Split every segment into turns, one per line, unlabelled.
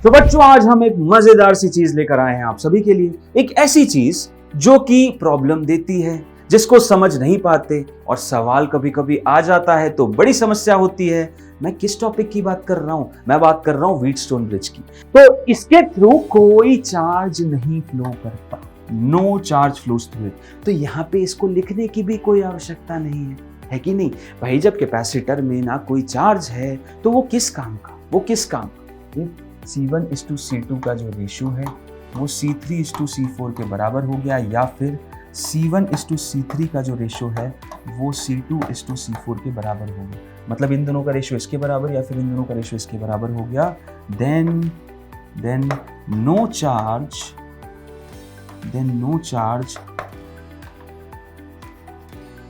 तो बच्चों आज हम एक मजेदार सी चीज लेकर आए हैं आप सभी के लिए। एक ऐसी चीज जो कि प्रॉब्लम देती है, जिसको समझ नहीं पाते और सवाल कभी कभी आ जाता है तो बड़ी समस्या होती है। मैं किस टॉपिक की बात कर रहा हूं? मैं बात कर रहा हूं व्हीटस्टोन ब्रिज की। तो इसके थ्रू कोई चार्ज नहीं फ्लो करता, no charge flows through it. तो यहाँ पे इसको लिखने की भी कोई आवश्यकता नहीं है कि नहीं भाई? जब कैपेसिटर में ना कोई चार्ज है तो वो किस काम का? C1:C2 का जो रेशियो है वो C3:C4 के बराबर हो गया, या फिर C1:C3 का जो रेशियो है वो C2:C4 के बराबर हो गया। मतलब इन दोनों का रेशियो इसके बराबर या फिर इन दोनों का रेशियो इसके बराबर हो गया। Then no charge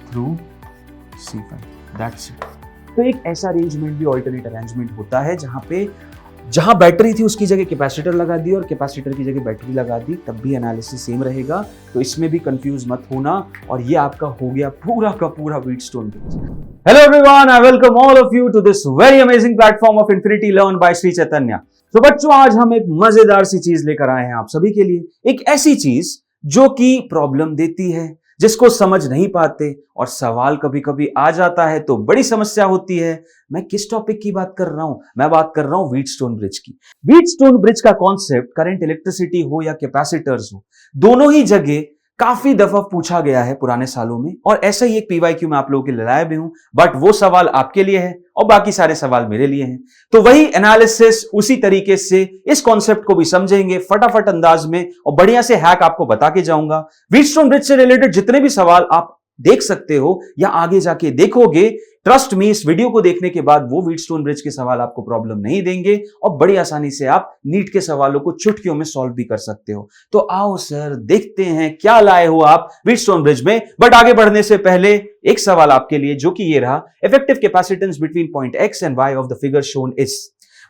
through C5, that's it. तो एक ऐसा अरेंजमेंट भी ऑल्टरनेट अरेंजमेंट होता है जहां बैटरी थी उसकी जगह कैपेसिटर लगा दी और कैपेसिटर की जगह बैटरी लगा दी, तब भी एनालिसिस सेम रहेगा। तो इसमें भी कंफ्यूज मत होना। और ये आपका हो गया पूरा का पूरा Wheatstone bridge. Hello everyone, I welcome all of you to this very amazing platform of infinity learn by Sri Chaitanya. तो बच्चों आज हम एक मजेदार सी चीज लेकर आए हैं आप सभी के लिए। एक ऐसी चीज जो कि प्रॉब्लम देती है, जिसको समझ नहीं पाते और सवाल कभी कभी आ जाता है तो बड़ी समस्या होती है। मैं किस टॉपिक की बात कर रहा हूं? मैं बात कर रहा हूं व्हीटस्टोन ब्रिज की। व्हीटस्टोन ब्रिज का कॉन्सेप्ट करंट इलेक्ट्रिसिटी हो या कैपेसिटर्स हो, दोनों ही जगह काफी दफा पूछा गया है पुराने सालों में, और ऐसा ही एक पीवाईक्यू मैं आप लोगों के लिए लाया भी हूं। बट वो सवाल आपके लिए है और बाकी सारे सवाल मेरे लिए हैं। तो वही एनालिसिस उसी तरीके से इस कॉन्सेप्ट को भी समझेंगे फटाफट अंदाज में, और बढ़िया से हैक आपको बता के जाऊंगा। व्हीटस्टोन ब्रिज से रिलेटेड जितने भी सवाल आप देख सकते हो या आगे जाके देखोगे, ट्रस्ट मी, इस वीडियो को देखने के बाद वो व्हीटस्टोन ब्रिज के सवाल आपको प्रॉब्लम नहीं देंगे और बड़ी आसानी से आप नीट के सवालों को चुटकियों में सॉल्व भी कर सकते हो। तो आओ सर, देखते हैं क्या लाए हो आप व्हीटस्टोन ब्रिज में। बट आगे बढ़ने से पहले एक सवाल आपके लिए, जो कि ये रहा, effective capacitance between point X and Y of the figure shown is.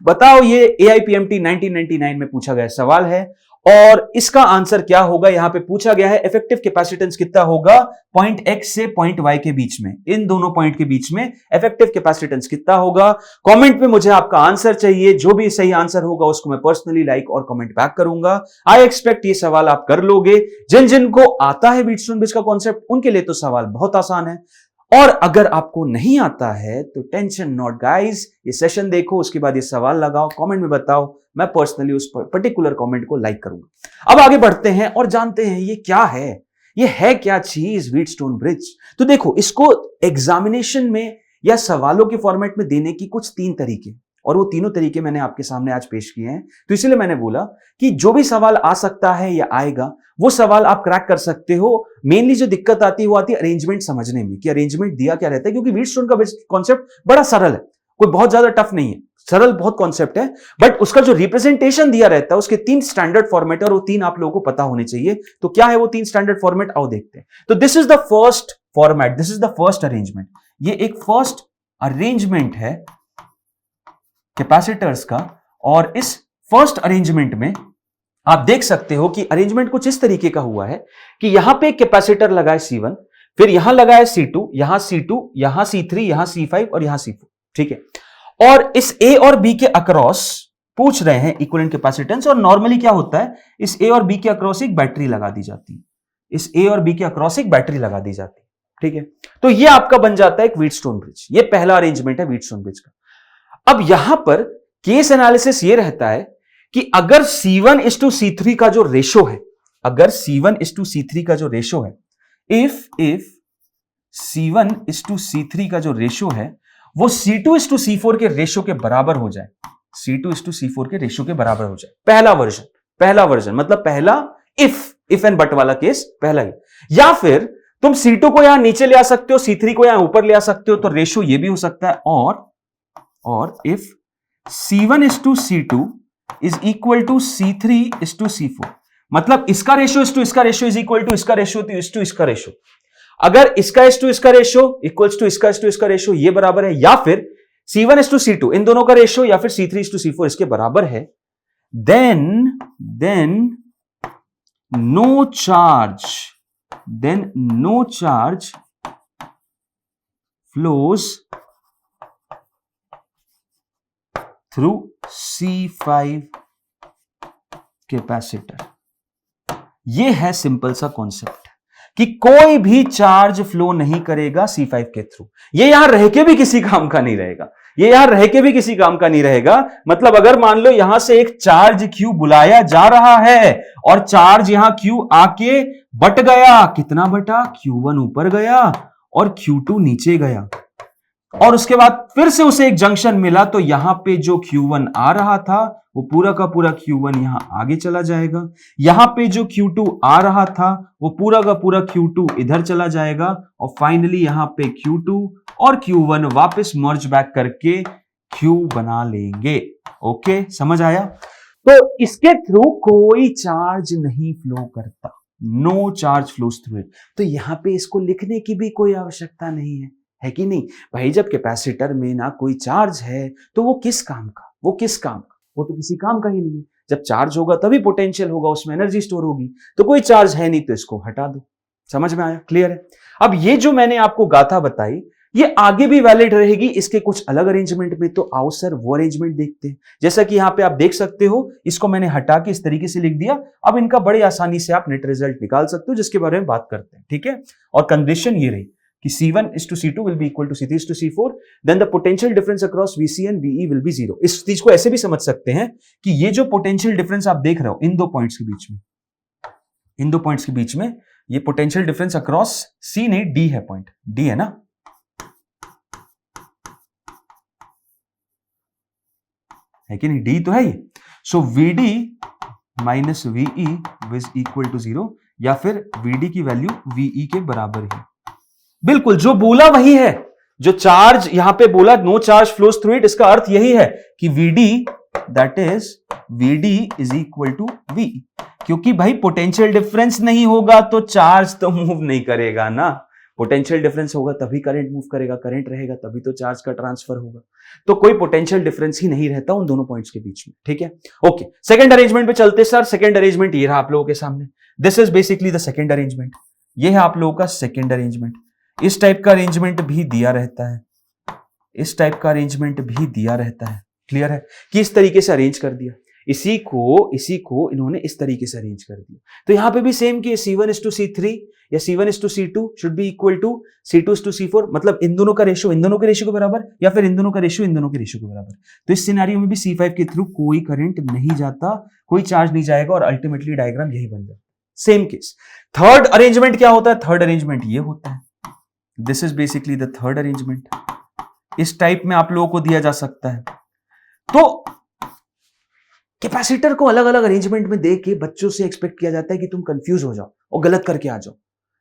बताओ, ये AIPMT 1999 में पूछा गया सवाल है और इसका आंसर क्या होगा? यहां पे पूछा गया है इफेक्टिव कैपेसिटेंस कितना होगा पॉइंट X से पॉइंट Y के बीच में, इन दोनों पॉइंट के बीच में इफेक्टिव कैपेसिटेंस कितना होगा। कमेंट में मुझे आपका आंसर चाहिए। जो भी सही आंसर होगा उसको मैं पर्सनली लाइक और कमेंट बैक करूंगा। आई एक्सपेक्ट ये सवाल आप कर लोगे। जिन को आता है व्हीटस्टोन ब्रिज का कॉन्सेप्ट, उनके लिए तो सवाल बहुत आसान है, और अगर आपको नहीं आता है तो टेंशन नॉट गाइस, ये सेशन देखो, उसके बाद ये सवाल लगाओ, कमेंट में बताओ, मैं पर्सनली उस पर्टिकुलर कमेंट को लाइक करूंगा। अब आगे बढ़ते हैं और जानते हैं ये क्या है, ये है क्या चीज व्हीटस्टोन ब्रिज। तो देखो, इसको एग्जामिनेशन में या सवालों के फॉर्मेट में देने की कुछ 3 तरीके, और वो तीनों तरीके मैंने आपके सामने आज पेश किए हैं। तो इसलिए मैंने बोला कि जो भी सवाल आ सकता है या आएगा वो सवाल आप क्रैक कर सकते हो। मेनली जो दिक्कत आती है वो आती है अरेंजमेंट समझने में, कि अरेंजमेंट दिया क्या रहता है, क्योंकि व्हीटस्टोन का कॉन्सेप्ट बड़ा सरल है, कोई बहुत ज्यादा टफ नहीं है, सरल बहुत कॉन्सेप्ट है। बट उसका जो रिप्रेजेंटेशन दिया रहता है उसके 3 स्टैंडर्ड फॉर्मेट, और वो 3 आप लोगों को पता होने चाहिए। तो क्या है वो 3 स्टैंडर्ड फॉर्मेट, आओ देखते हैं। तो this is the first format, this is the first arrangement. ये एक फर्स्ट अरेंजमेंट है कैपेसिटर्स का, और इस फर्स्ट अरेंजमेंट में आप देख सकते हो कि अरेंजमेंट कुछ इस तरीके का हुआ है कि यहां पे कैपेसिटर लगा है C1, फिर यहां लगा है C2, यहां C2, यहां C3, यहां C5 और यहां C4, ठीक है। और इस A और B के अक्रॉस पूछ रहे हैं इक्विवेलेंट कैपेसिटेंस, और नॉर्मली क्या होता है, इस A और B के अक्रॉस एक बैटरी लगा दी जाती है, इस A और B के अक्रॉस एक बैटरी लगा दी जाती है, ठीक है। तो ये आपका बन जाता है एक व्हीटस्टोन ब्रिज। ये पहला अरेंजमेंट है व्हीटस्टोन ब्रिज का। अब यहां पर केस एनालिसिस ये रहता है कि अगर C1:C3 का जो रेशो है, अगर C1:C3 का जो रेशो है, इफ C1:C3 का जो रेशो है वो C2:C4 के रेशो के बराबर हो जाए, C2:C4 के रेशो के बराबर हो जाए, पहला वर्जन मतलब पहला इफ एंड बट वाला केस पहला ही। या फिर तुम C2 को यहां नीचे ले आ सकते हो, C3 को यहां ऊपर ले आ सकते हो, तो रेशो ये भी हो सकता है। और if C1:C2 is equal to C3:C4, मतलब इसका रेशो इज टू इसका रेशो इज इक्वल टू इसका रेशो इज टू इसका रेशो। अगर इसका इज टू इसका रेशो इक्वल्स टू इसका इज टू इसका रेशो ये बराबर है, या फिर C1:C2 इन दोनों का रेशो, या फिर C3:C4 इसके बराबर है, then no charge flows through C5 capacitor. ये है सिंपल सा कॉन्सेप्ट कि कोई भी चार्ज फ्लो नहीं करेगा C5 के थ्रू। ये यहां रह के भी किसी काम का नहीं रहेगा, ये यहां रह के भी किसी काम का नहीं रहेगा। मतलब अगर मान लो यहां से एक चार्ज Q बुलाया जा रहा है और चार्ज यहां Q आके बट गया, कितना बटा, Q1 ऊपर गया और Q2 नीचे गया, और उसके बाद फिर से उसे एक जंक्शन मिला, तो यहां पे जो Q1 आ रहा था वो पूरा का पूरा Q1 यहां आगे चला जाएगा, यहां पे जो Q2 आ रहा था वो पूरा का पूरा Q2 इधर चला जाएगा, और फाइनली यहां पे Q2 और Q1 वापस मर्ज बैक करके Q बना लेंगे। ओके, समझ आया? तो इसके थ्रू कोई चार्ज नहीं फ्लो करता, no charge flows through it. तो यहां पे इसको लिखने की भी कोई आवश्यकता नहीं है कि नहीं भाई? जब कैपेसिटर में ना कोई चार्ज है तो वो किस काम का, वो किस काम का, वो तो किसी काम का ही नहीं है। जब चार्ज होगा तभी पोटेंशियल होगा, उसमें एनर्जी स्टोर होगी, तो कोई चार्ज है नहीं तो इसको हटा दो। समझ में आया? क्लियर है? अब ये जो मैंने आपको गाथा बताई ये आगे भी वैलिड रहेगी, इसके कुछ अलग अरेंजमेंट में। तो आओ सर वो अरेंजमेंट देखते हैं। जैसा कि यहां पे आप देख सकते हो, इसको मैंने हटा के इस तरीके से लिख दिया। अब इनका बड़े आसानी से आप नेट रिजल्ट निकाल सकते हो, जिसके बारे में बात करते हैं। ठीक है, और कंडीशन ये रही कि C1:C2 will be equal to C3:C4, then the potential difference across VC and VE will be 0। इस चीज को ऐसे भी समझ सकते हैं कि ये जो पोटेंशियल डिफरेंस आप देख रहे हो इन दो पॉइंट्स के बीच में, इन दो पॉइंट्स के बीच में ये पोटेंशियल डिफरेंस अक्रॉस C नहीं D है, पॉइंट D है ना, है कि नहीं? D तो है ये। So VD minus VE is equal to 0, या फिर VD की वैल्यू VE के बराबर ही। बिल्कुल जो बोला वही है, जो चार्ज यहां पे बोला no charge flows through it, इसका अर्थ यही है कि VD that is VD is equal to VE। क्योंकि भाई पोटेंशियल डिफरेंस नहीं होगा तो चार्ज तो मूव नहीं करेगा ना, पोटेंशियल डिफरेंस होगा तभी करंट मूव करेगा, करंट रहेगा तभी तो चार्ज का ट्रांसफर होगा। तो कोई पोटेंशियल डिफरेंस ही नहीं रहता उन दोनों पॉइंट्स के बीच में। ठीक है, ओके, सेकंड अरेंजमेंट पे चलते सर। सेकंड अरेंजमेंट ये रहा आप लोगों के सामने, this is basically the second arrangement. ये है आप लोगों का सेकंड अरेंजमेंट। इस टाइप का अरेंजमेंट भी दिया रहता है, इस टाइप का अरेंजमेंट भी दिया रहता है। क्लियर है कि इस तरीके से अरेंज कर दिया, इसी को इन्होंने इस तरीके से अरेंज कर दिया। तो यहां पे भी सेम कि C1:C3 या C1:C2 should be equal to C2:C4, मतलब इन दोनों का रेशियो इन दोनों के रेशियो के बराबर, या फिर इन दोनों का रेशियो इन दोनों के रेशियो के बराबर। तो इस सिनेरियो में भी C5 के थ्रू कोई करंट नहीं जाता, कोई चार्ज नहीं जाएगा, और अल्टीमेटली डायग्राम यही बन जाता है। Same case. थर्ड अरेंजमेंट क्या होता है? थर्ड अरेंजमेंट ये होता है, this is basically the third arrangement. इस टाइप में आप लोगों को दिया जा सकता है। तो कैपेसिटर को अलग अलग अरेंजमेंट में देख के बच्चों से एक्सपेक्ट किया जाता है कि तुम कंफ्यूज हो जाओ और गलत करके आ जाओ।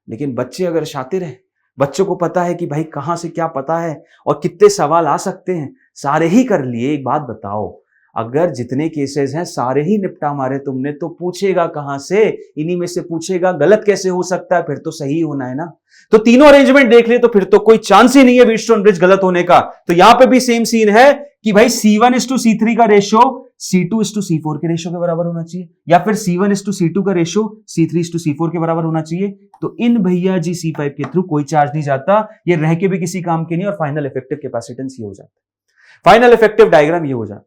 लेकिन बच्चे अगर शातिर हैं, बच्चों को पता है कि भाई कहां से क्या पता है और कितने सवाल आ सकते हैं, सारे ही कर लिए। एक बात बताओ, अगर जितने केसेस हैं सारे ही निपटा मारे तुमने, तो पूछेगा कहां से? इन्हीं में से पूछेगा। गलत कैसे हो सकता है? फिर तो सही होना है ना। तो तीनों अरेंजमेंट देख लिए तो फिर तो कोई चांस ही नहीं है व्हीटस्टोन ब्रिज गलत होने का। तो यहां पे भी सेम सीन है कि भाई C1:C3 का रेशियो C2:C4 के रेशियो के बराबर होना चाहिए, या फिर C1:C2 का रेशियो C3:C4 के बराबर होना चाहिए। तो इन भैया जी C5 के थ्रू कोई चार्ज नहीं जाता, ये रह के भी किसी काम के नहीं, और फाइनल इफेक्टिव कैपेसिटेंस ये हो जाता है, फाइनल इफेक्टिव डायग्राम ये हो जाता है।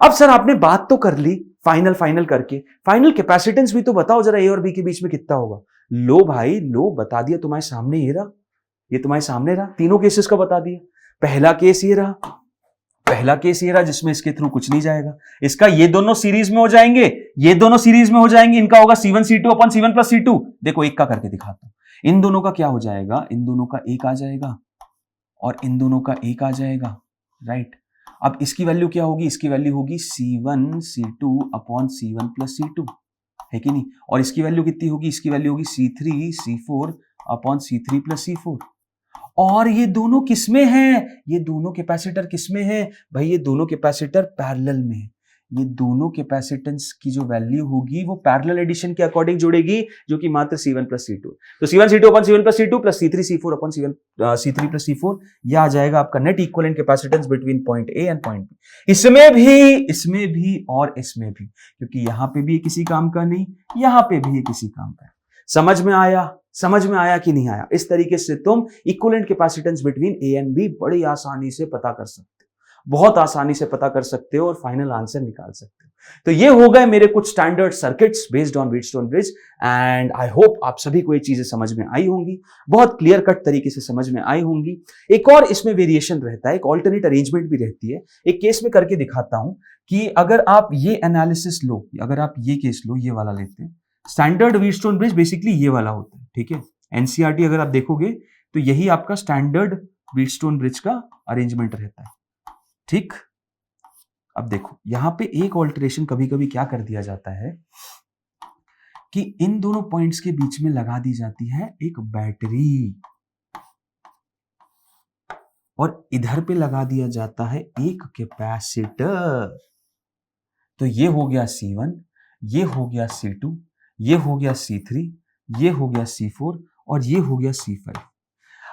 अब सर आपने बात तो कर ली फाइनल करके, फाइनल कैपेसिटेंस भी तो बताओ जरा, ए और बी के बीच में कितना होगा? लो भाई लो, बता दिया तुम्हारे सामने, ये रहा, ये तुम्हारे सामने रहा, तीनों केसेस का बता दिया। पहला केस ये रहा, पहला केस ये रहा जिसमें इसके थ्रू कुछ नहीं जाएगा, इसका ये दोनों सीरीज में हो जाएंगे, ये दोनों सीरीज में हो जाएंगे, इनका होगा C1:C2/C1+C2। देखो एक का करके दिखाता हूं। इन दोनों का क्या हो जाएगा? इन दोनों का एक आ जाएगा और इन दोनों का एक आ जाएगा, राइट। अब इसकी वैल्यू क्या होगी? इसकी वैल्यू होगी C1:C2/C1+C2, है कि नहीं? और इसकी वैल्यू कितनी होगी? इसकी वैल्यू होगी C3:C4/C3+C4। और ये दोनों किसमें हैं? ये दोनों कैपेसिटर किसमें हैं? भाई ये दोनों कैपेसिटर पैरेलल में है। ये दोनों कैपेसिटेंस की जो वैल्यू होगी वो पैरेलल एडिशन के अकॉर्डिंग जुड़ेगी, जो कि मात्र C1+C2। तो C1:C2/C1+C2 प्लस C3:C4/C3+C4, यह आ जाएगा आपका net equivalent capacitance between point A and point B. इसमें भी और इसमें भी, क्योंकि यहां पे भी ये किसी काम का नहीं, यहां पे भी ये किसी काम का है। समझ में आया? समझ में आया कि नहीं आया? इस तरीके से तुम equivalent capacitance between A and B बड़ी आसानी से पता कर सकते हो, बहुत आसानी से पता कर सकते हो और फाइनल आंसर निकाल सकते हो। तो ये हो गए मेरे कुछ standard circuits based on Wheatstone bridge and I hope आप सभी को ये चीजें समझ में आई होंगी, बहुत क्लियर कट तरीके से समझ में आई होंगी। एक और इसमें वेरिएशन रहता है, एक ऑल्टरनेट अरेंजमेंट भी रहती है। एक केस में करके दिखाता हूं कि अगर आप ये एनालिसिस लो, अगर आप ये केस लो, ये वाला लेते हैं, स्टैंडर्ड व्हीटस्टोन ब्रिज बेसिकली ये वाला होता है, ठीक है। एनसीईआरटी अगर आप देखोगे तो यही आपका स्टैंडर्ड व्हीटस्टोन ब्रिज का अरेंजमेंट रहता है, ठीक। अब देखो यहां पे एक ऑल्टरेशन कभी कभी क्या कर दिया जाता है कि इन दोनों पॉइंट्स के बीच में लगा दी जाती है एक बैटरी और इधर पे लगा दिया जाता है एक कैपेसिटर। तो ये हो गया C1, ये हो गया C2, ये हो गया C3, ये हो गया C4 और ये हो गया C5।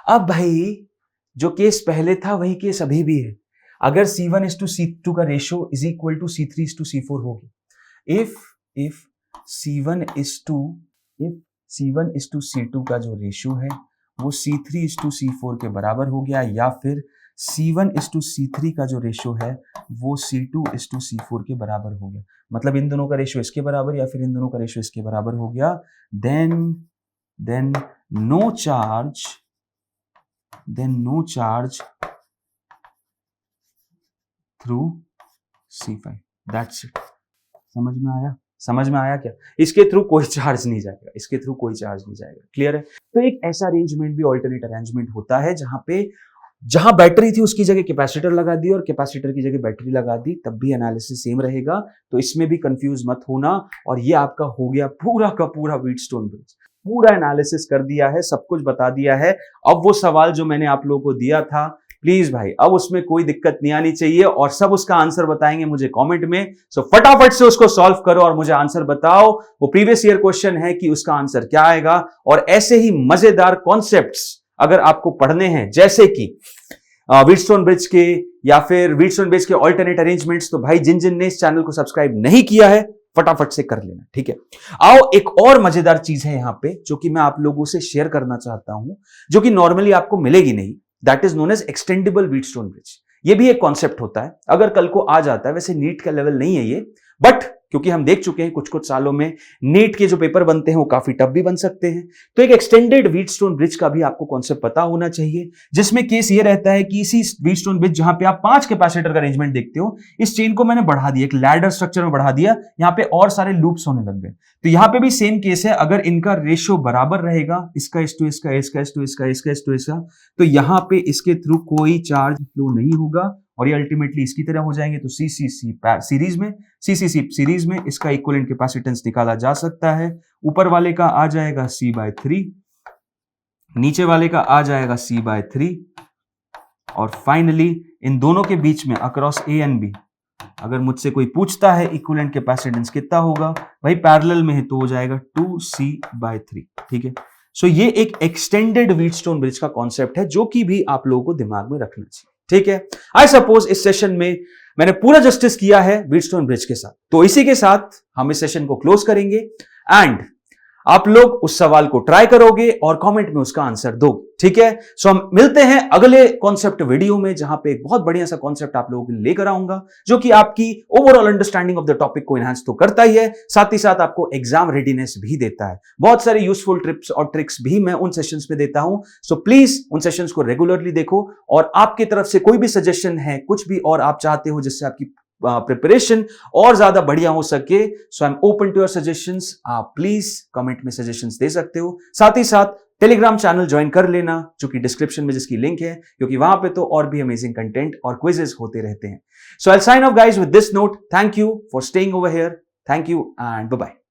अब भाई जो केस पहले था वही केस अभी भी है। अगर C1:C2 का ratio is equal to C3:C4 होगी, इफ C1:C2 का जो रेशियो है वो C3:C4 के बराबर हो गया, या फिर C1:C3 का जो रेशियो है वो C2:C4 के बराबर हो गया, मतलब इन दोनों का रेशियो इसके बराबर या फिर इन दोनों का रेशियो इसके बराबर हो गया, then no charge through C5, that's it. समझ में आया? समझ में आया क्या? इसके थ्रू कोई चार्ज नहीं जाएगा, इसके थ्रू कोई चार्ज नहीं जाएगा। क्लियर है? तो एक ऐसा अरेंजमेंट भी ऑल्टरनेट अरेंजमेंट होता है जहां बैटरी थी उसकी जगह कैपेसिटर लगा दी और कैपेसिटर की जगह बैटरी लगा दी, तब भी एनालिसिस सेम रहेगा। तो इसमें भी कंफ्यूज मत होना। और ये आपका हो गया पूरा का पूरा व्हीटस्टोन ब्रिज, पूरा एनालिसिस कर दिया है, सब कुछ बता दिया है। अब वो सवाल जो मैंने आप लोगों को दिया था, प्लीज भाई अब उसमें कोई दिक्कत नहीं आनी चाहिए और सब उसका आंसर बताएंगे मुझे कमेंट में। सो फटाफट से उसको सॉल्व करो और मुझे आंसर बताओ। वो प्रीवियस ईयर क्वेश्चन है कि उसका आंसर क्या आएगा। और ऐसे ही मजेदार कॉन्सेप्ट्स अगर आपको पढ़ने हैं, जैसे कि व्हीटस्टोन ब्रिज के या फिर व्हीटस्टोन ब्रिज के ऑल्टरनेट अरेंजमेंट्स, तो भाई जिन ने इस चैनल को सब्सक्राइब नहीं किया है फटाफट से कर लेना, ठीक है। आओ एक और मजेदार चीज है यहां पे जो कि मैं आप लोगों से शेयर करना चाहता हूं, जो कि नॉर्मली आपको मिलेगी नहीं। That is known as extendable Wheatstone bridge. ये भी एक कॉन्सेप्ट होता है, अगर कल को आ जाता है, वैसे नीट का लेवल नहीं है ये, बट क्योंकि हम देख चुके हैं कुछ सालों में नीट के जो पेपर बनते हैं वो काफी टफ भी बन सकते हैं। तो एक एक्सटेंडेड व्हीटस्टोन ब्रिज का भी आपको कॉन्सेप्ट पता होना चाहिए, जिसमें केस ये रहता है कि इसी व्हीटस्टोन ब्रिज जहां पे आप 5 कैपेसिटर का अरेंजमेंट देखते हो, इस चेन को मैंने बढ़ा दिया, एक लैडर स्ट्रक्चर में बढ़ा दिया, यहां पे और सारे लूप्स होने लग गए। तो यहां पे भी सेम केस है, अगर इनका रेशियो बराबर रहेगा, इसका इस टू इसका, इसका इस टू इसका, इसका इस टू इसका, तो यहां पे इसके थ्रू कोई चार्ज फ्लो नहीं होगा और ये अल्टीमेटली इसकी तरह हो जाएंगे। तो सीरीज में इसका इक्विवेलेंट कैपेसिटेंस निकाला जा सकता है। ऊपर वाले का आ जाएगा C/3, नीचे वाले का आ जाएगा C/3 और फाइनली इन दोनों के बीच में अक्रॉस A एंड B अगर मुझसे कोई पूछता है इक्विवेलेंट कैपेसिटेंस कितना होगा, भाई पैरेलल में है तो हो जाएगा 2C/3, ठीक है। सो ये एक एक्सटेंडेड व्हीटस्टोन ब्रिज का कॉन्सेप्ट है जो कि भी आप लोगों को दिमाग में रखना चाहिए, ठीक है। आई सपोज इस सेशन में मैंने पूरा जस्टिस किया है व्हीटस्टोन ब्रिज के साथ, तो इसी के साथ हम इस सेशन को क्लोज करेंगे एंड आप लोग उस सवाल को ट्राई करोगे और कमेंट में उसका आंसर दोगे, ठीक है। सो हम मिलते हैं अगले कॉन्सेप्ट वीडियो में, जहां पे एक बहुत बढ़िया सा कॉन्सेप्ट आप लोगों के लिए लेकर आऊंगा जो कि आपकी overall understanding of the topic को एनहांस तो करता ही है, साथ ही साथ आपको एग्जाम रेडीनेस भी देता है। बहुत सारे यूजफुल टिप्स और ट्रिक्स भी मैं उन सेशंस में देता हूं। सो प्लीज उन सेशंस को रेगुलरली देखो और आपकी तरफ से कोई भी सजेशन है, कुछ भी और आप चाहते हो जिससे आपकी प्रिपरेशन और ज्यादा बढ़िया हो सके, so I am open to your suggestions. आप प्लीज कमेंट में सजेशंस दे सकते हो। साथ ही साथ टेलीग्राम चैनल ज्वाइन कर लेना जो कि डिस्क्रिप्शन में जिसकी लिंक है, क्योंकि वहां पे तो और भी अमेजिंग कंटेंट और क्विजेस होते रहते हैं। So I will sign off guys with this note. Thank you for staying over here. Thank you and bye bye.